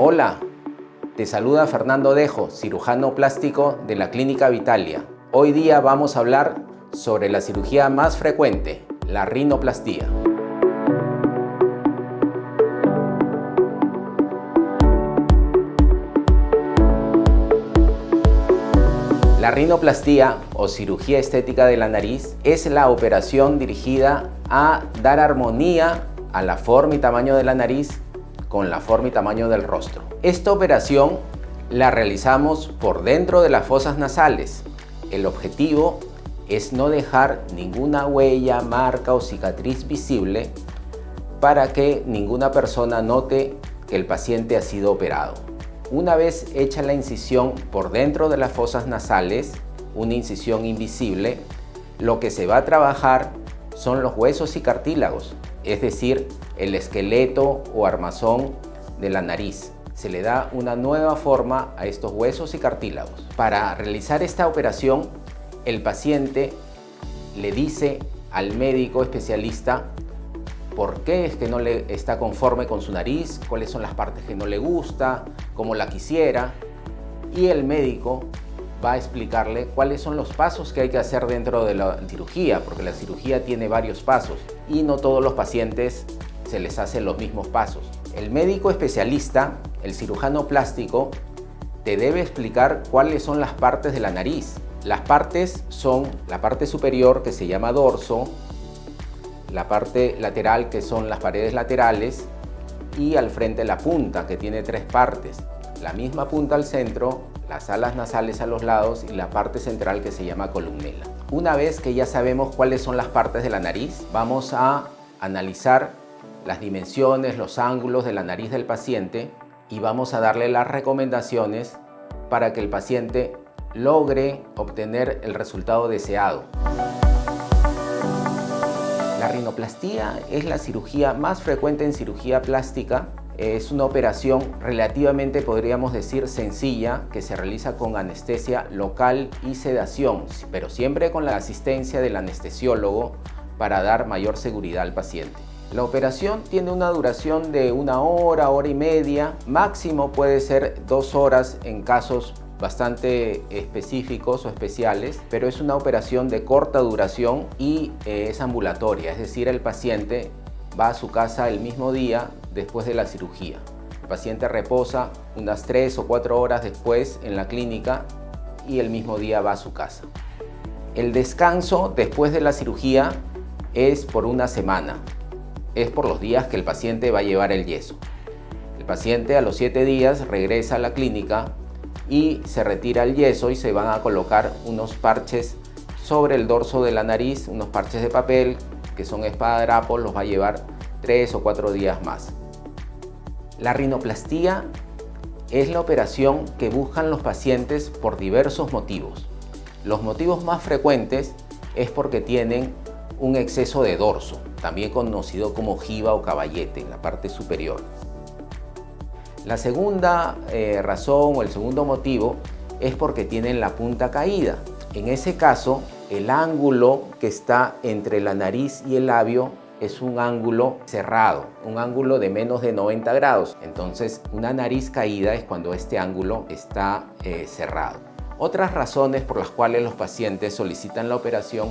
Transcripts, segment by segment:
Hola, te saluda Fernando Dejo, cirujano plástico de la Clínica Vitalia. Hoy día vamos a hablar sobre la cirugía más frecuente, la rinoplastía. La rinoplastía o cirugía estética de la nariz es la operación dirigida a dar armonía a la forma y tamaño de la nariz con la forma y tamaño del rostro. Esta operación la realizamos por dentro de las fosas nasales. El objetivo es no dejar ninguna huella, marca o cicatriz visible para que ninguna persona note que el paciente ha sido operado. Una vez hecha la incisión por dentro de las fosas nasales, una incisión invisible, lo que se va a trabajar son los huesos y cartílagos, es decir, el esqueleto o armazón de la nariz. Se le da una nueva forma a estos huesos y cartílagos. Para realizar esta operación, el paciente le dice al médico especialista por qué es que no le está conforme con su nariz, cuáles son las partes que no le gusta, cómo la quisiera, y el médico va a explicarle cuáles son los pasos que hay que hacer dentro de la cirugía, porque la cirugía tiene varios pasos y no todos los pacientes se les hacen los mismos pasos. El médico especialista, el cirujano plástico, te debe explicar cuáles son las partes de la nariz. Las partes son la parte superior, que se llama dorso, la parte lateral, que son las paredes laterales, y al frente la punta, que tiene tres partes. La misma punta al centro, las alas nasales a los lados y la parte central, que se llama columela. Una vez que ya sabemos cuáles son las partes de la nariz, vamos a analizar las dimensiones, los ángulos de la nariz del paciente y vamos a darle las recomendaciones para que el paciente logre obtener el resultado deseado. La rinoplastía es la cirugía más frecuente en cirugía plástica. Es una operación relativamente, podríamos decir, sencilla, que se realiza con anestesia local y sedación, pero siempre con la asistencia del anestesiólogo para dar mayor seguridad al paciente. La operación tiene una duración de 1 hora, hora y media, máximo puede ser 2 horas en casos bastante específicos o especiales, pero es una operación de corta duración y es ambulatoria, es decir, el paciente va a su casa el mismo día después de la cirugía. El paciente reposa unas 3 o 4 horas después en la clínica y el mismo día va a su casa. El descanso después de la cirugía es por 1 semana, es por los días que el paciente va a llevar el yeso. El paciente a los 7 días regresa a la clínica y se retira el yeso y se van a colocar unos parches sobre el dorso de la nariz, unos parches de papel que son espadadrapos, los va a llevar 3 o 4 días más. La rinoplastía es la operación que buscan los pacientes por diversos motivos. Los motivos más frecuentes es porque tienen un exceso de dorso, también conocido como ojiva o caballete en la parte superior. La segunda razón o el segundo motivo es porque tienen la punta caída. En ese caso, el ángulo que está entre la nariz y el labio es un ángulo cerrado, un ángulo de menos de 90 grados. Entonces, una nariz caída es cuando este ángulo está cerrado. Otras razones por las cuales los pacientes solicitan la operación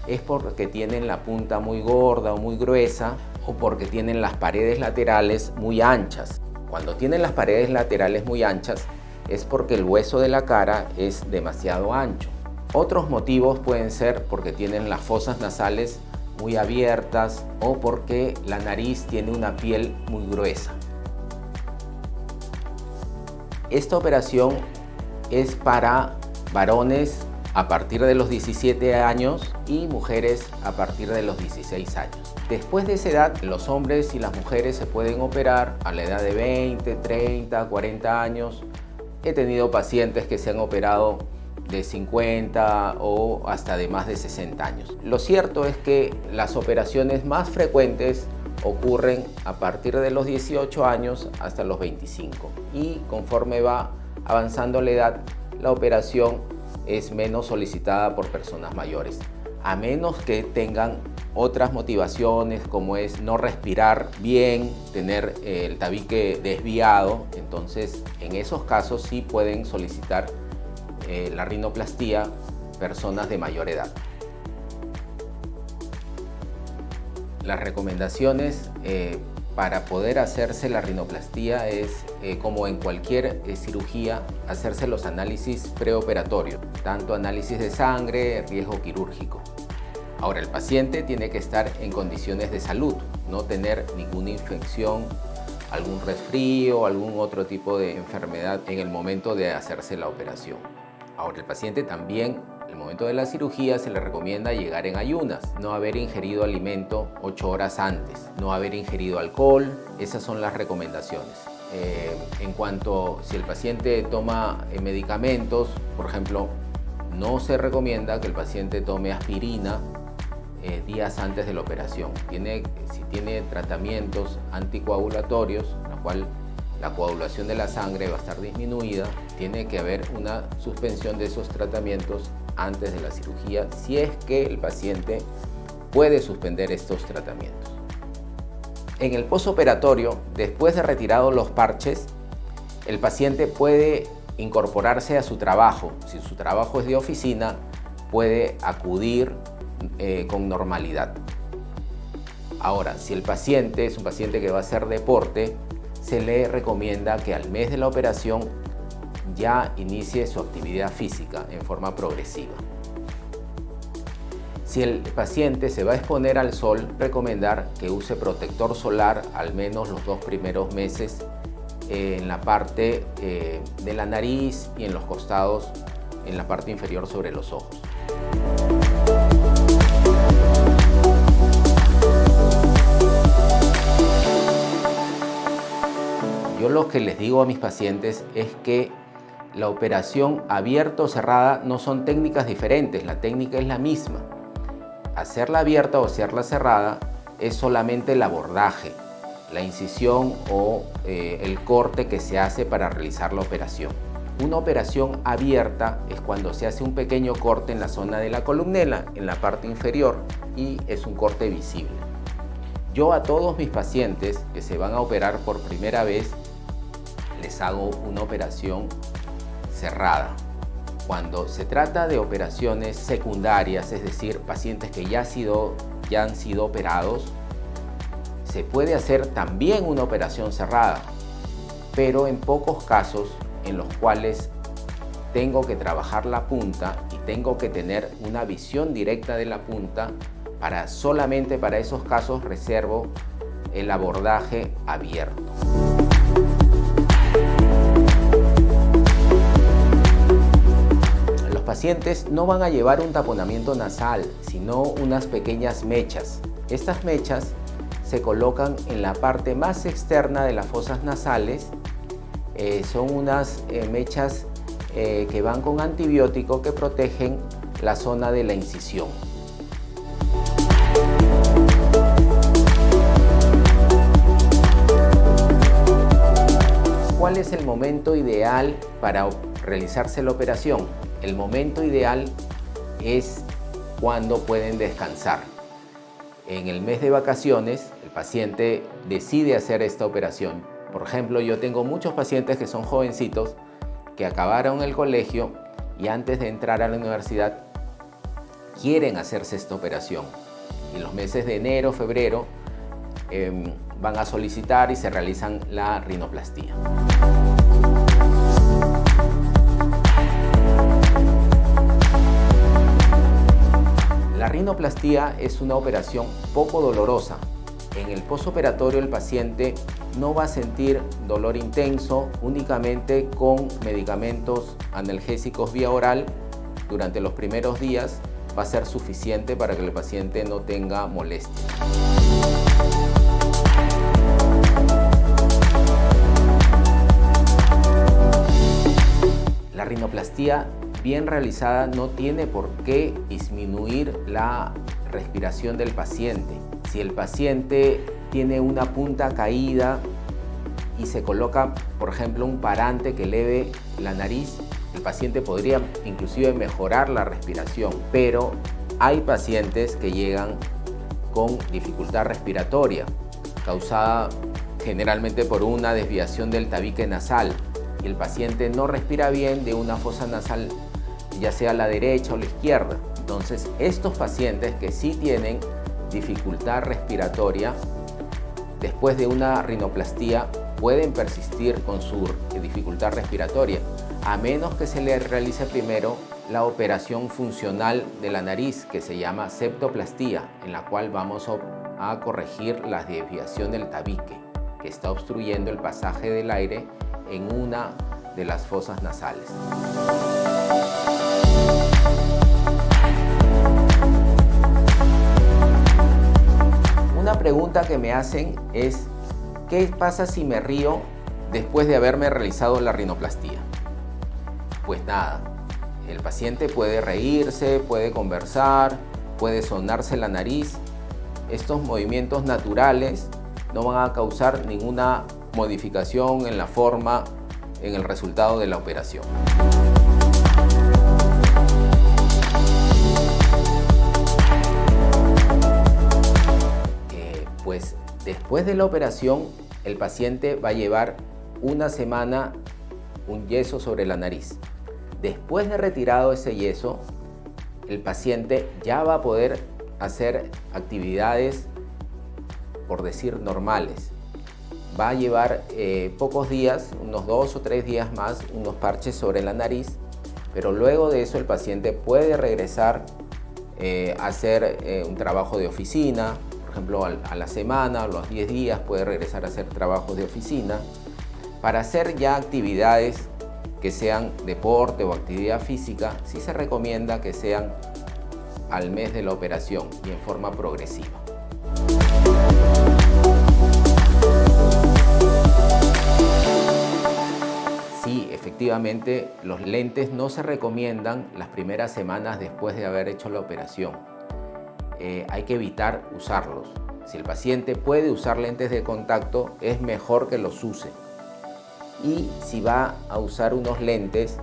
es porque tienen la punta muy gorda o muy gruesa o porque tienen las paredes laterales muy anchas. Cuando tienen las paredes laterales muy anchas es porque el hueso de la cara es demasiado ancho. Otros motivos pueden ser porque tienen las fosas nasales muy abiertas o porque la nariz tiene una piel muy gruesa. Esta operación es para varones a partir de los 17 años y mujeres a partir de los 16 años. Después de esa edad, los hombres y las mujeres se pueden operar a la edad de 20, 30, 40 años. He tenido pacientes que se han operado de 50 o hasta de más de 60 años. Lo cierto es que las operaciones más frecuentes ocurren a partir de los 18 años hasta los 25 y conforme va avanzando la edad, la operación es menos solicitada por personas mayores, a menos que tengan otras motivaciones como es no respirar bien, tener el tabique desviado. Entonces, en esos casos sí pueden solicitar la rinoplastía personas de mayor edad. Las recomendaciones para poder hacerse la rinoplastía es, como en cualquier cirugía, hacerse los análisis preoperatorios, tanto análisis de sangre, riesgo quirúrgico. Ahora, el paciente tiene que estar en condiciones de salud, no tener ninguna infección, algún resfrío, algún otro tipo de enfermedad en el momento de hacerse la operación. Ahora, el paciente también, en el momento de la cirugía, se le recomienda llegar en ayunas, no haber ingerido alimento 8 horas antes, no haber ingerido alcohol. Esas son las recomendaciones. En cuanto si el paciente toma medicamentos, por ejemplo, no se recomienda que el paciente tome aspirina días antes de la operación. Si tiene tratamientos anticoagulatorios, en la cual la coagulación de la sangre va a estar disminuida, tiene que haber una suspensión de esos tratamientos antes de la cirugía, si es que el paciente puede suspender estos tratamientos. En el posoperatorio, después de retirados los parches, el paciente puede incorporarse a su trabajo. Si su trabajo es de oficina, puede acudir con normalidad. Ahora, si el paciente es un paciente que va a hacer deporte, se le recomienda que al mes de la operación ya inicie su actividad física en forma progresiva. Si el paciente se va a exponer al sol, recomendar que use protector solar al menos los 2 primeros meses en la parte de la nariz y en los costados, en la parte inferior sobre los ojos. Yo lo que les digo a mis pacientes es que la operación abierta o cerrada no son técnicas diferentes, la técnica es la misma. Hacerla abierta o hacerla cerrada es solamente el abordaje, la incisión o el corte que se hace para realizar la operación. Una operación abierta es cuando se hace un pequeño corte en la zona de la columela, en la parte inferior, y es un corte visible. Yo a todos mis pacientes que se van a operar por primera vez, les hago una operación cerrada. Cuando se trata de operaciones secundarias, es decir, pacientes que ya han sido operados, se puede hacer también una operación cerrada, pero en pocos casos en los cuales tengo que trabajar la punta y tengo que tener una visión directa de la punta, solamente para esos casos reservo el abordaje abierto. Los pacientes no van a llevar un taponamiento nasal, sino unas pequeñas mechas. Estas mechas se colocan en la parte más externa de las fosas nasales. Son unas mechas que van con antibiótico que protegen la zona de la incisión. ¿Cuál es el momento ideal para realizarse la operación? El momento ideal es cuando pueden descansar. En el mes de vacaciones, el paciente decide hacer esta operación. Por ejemplo, yo tengo muchos pacientes que son jovencitos, que acabaron el colegio y antes de entrar a la universidad quieren hacerse esta operación. Y en los meses de enero, febrero, van a solicitar y se realizan la rinoplastía. La rinoplastía es una operación poco dolorosa. En el posoperatorio el paciente no va a sentir dolor intenso, únicamente con medicamentos analgésicos vía oral durante los primeros días va a ser suficiente para que el paciente no tenga molestias. La rinoplastía bien realizada no tiene por qué disminuir la respiración del paciente. Si el paciente tiene una punta caída y se coloca, por ejemplo, un parante que eleve la nariz, el paciente podría inclusive mejorar la respiración, pero hay pacientes que llegan con dificultad respiratoria, causada generalmente por una desviación del tabique nasal, y el paciente no respira bien de una fosa nasal, ya sea a la derecha o la izquierda. Entonces, estos pacientes que sí tienen dificultad respiratoria, después de una rinoplastía pueden persistir con su dificultad respiratoria, a menos que se le realice primero la operación funcional de la nariz, que se llama septoplastía, en la cual vamos a corregir la desviación del tabique, que está obstruyendo el pasaje del aire en una de las fosas nasales. Una pregunta que me hacen es: ¿qué pasa si me río después de haberme realizado la rinoplastía? Pues nada, el paciente puede reírse, puede conversar, puede sonarse la nariz. Estos movimientos naturales no van a causar ninguna modificación en la forma, en el resultado de la operación. Pues después de la operación, el paciente va a llevar una semana un yeso sobre la nariz. Después de retirado ese yeso, el paciente ya va a poder hacer actividades, por decir, normales. Va a llevar pocos días, unos 2 o 3 días más, unos parches sobre la nariz, pero luego de eso el paciente puede regresar a hacer un trabajo de oficina. Por ejemplo, a la semana, a los 10 días puede regresar a hacer trabajos de oficina, para hacer ya actividades que sean deporte o actividad física. Sí se recomienda que sean al mes de la operación y en forma progresiva. Sí, efectivamente, los lentes no se recomiendan las primeras semanas después de haber hecho la operación. Hay que evitar usarlos. Si el paciente puede usar lentes de contacto, es mejor que los use. Y si va a usar unos lentes,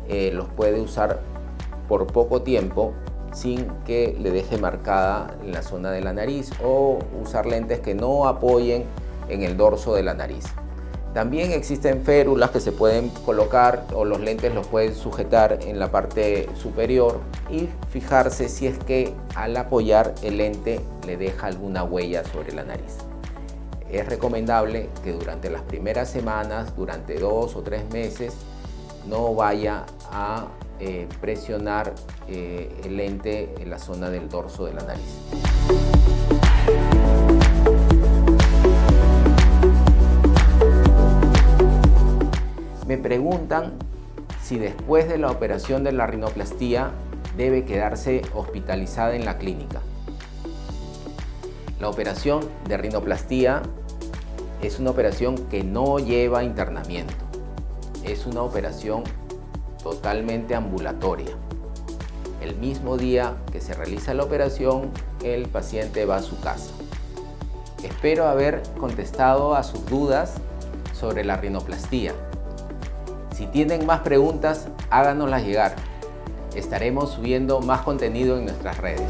los puede usar por poco tiempo sin que le deje marcada en la zona de la nariz, o usar lentes que no apoyen en el dorso de la nariz. También existen férulas que se pueden colocar, o los lentes los pueden sujetar en la parte superior y fijarse si es que al apoyar el lente le deja alguna huella sobre la nariz. Es recomendable que durante las primeras semanas, durante 2 o 3 meses, no vaya a presionar el lente en la zona del dorso de la nariz. Me preguntan si después de la operación de la rinoplastía debe quedarse hospitalizada en la clínica. La operación de rinoplastía es una operación que no lleva internamiento. Es una operación totalmente ambulatoria. El mismo día que se realiza la operación, el paciente va a su casa. Espero haber contestado a sus dudas sobre la rinoplastía. Si tienen más preguntas, háganoslas llegar. Estaremos subiendo más contenido en nuestras redes.